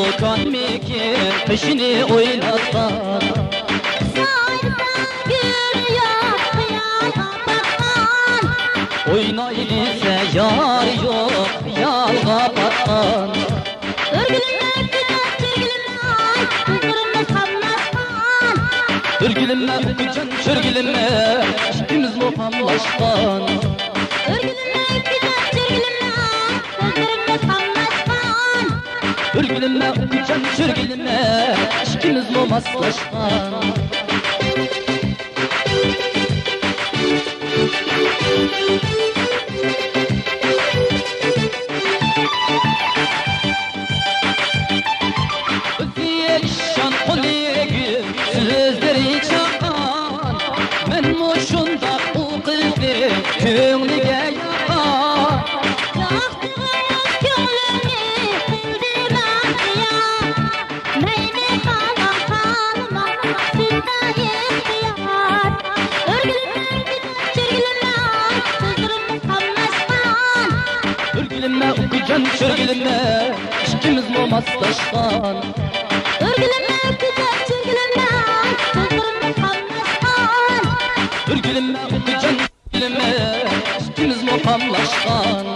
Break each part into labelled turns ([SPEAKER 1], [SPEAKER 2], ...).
[SPEAKER 1] Volkan mikin peşini oynatsan. Oynayın ise yar yok yalga patlan. Örgülünme öpücen çörgülünme ikimiz muhamlaşkan. Örgülünme öpücen çörgülünme ikimiz muhamlaşkan. Şan kolegi sözleri çakan, men moşunda bu kızı könglige yakan.
[SPEAKER 2] Yaktığımız köngülünü bildirmem ya, meyve kalan kalma sizde ihtiyar. Örgülünme çörgülünme sözlerimiz kalmazsan.
[SPEAKER 1] Örgülünme okucan çörgülünme ikimiz mumaslaşkan.
[SPEAKER 2] Örgülünme öpücen çörgülünme sözlerimiz kalmazsan.
[SPEAKER 1] Örgülünme okucan çörgülünme ikimiz muhamlaşkan.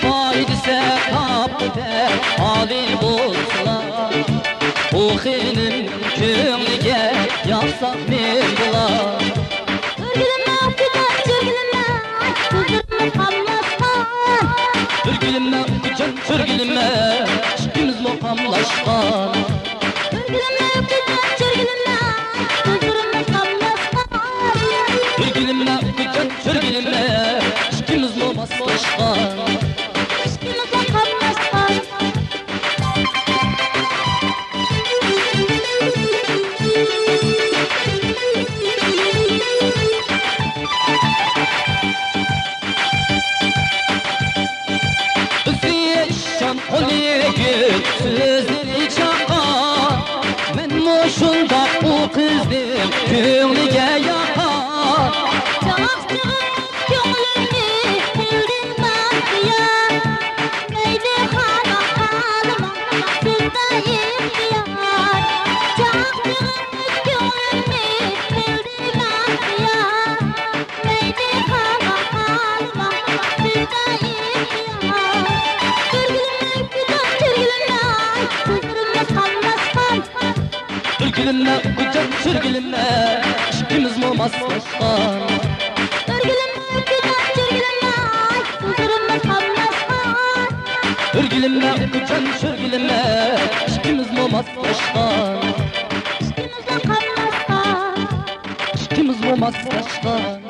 [SPEAKER 1] Haydi kapıda hali bulsa, o xinin könglige yapsak men bular.
[SPEAKER 2] Örgülünme öpücen çörgülünme sözlerimiz kalmazsan.
[SPEAKER 1] Örgülünme okucan çörgülünme ikimiz muhamlaşkan.
[SPEAKER 2] Örgülünme öpücen çörgülünme sözlerimiz kalmazsan.
[SPEAKER 1] Örgülünme okucan çörgülünme ikimiz muhamlaşkan. Şan kolegi sözleri çakan, men moşunda bu kızdım könglige yakan.
[SPEAKER 2] Yaktığımız köngülünü bildirmem ya, meyve kalan kalma sizde ihtiyar. Yaktığımız köngülünü bildirmem ya, meyve kalan kalma sizde ihtiyar.
[SPEAKER 1] Örgülünme okucan çörgülünme ikimiz mumaslaşkan.
[SPEAKER 2] Örgülünme öpücen çörgülünme sözlerimiz kalmazsan.
[SPEAKER 1] Örgülünme okucan çörgülünme ikimiz mumaslaşkan.
[SPEAKER 2] İşkimizden kalmazsan.
[SPEAKER 1] İkimiz mumaslaşkan.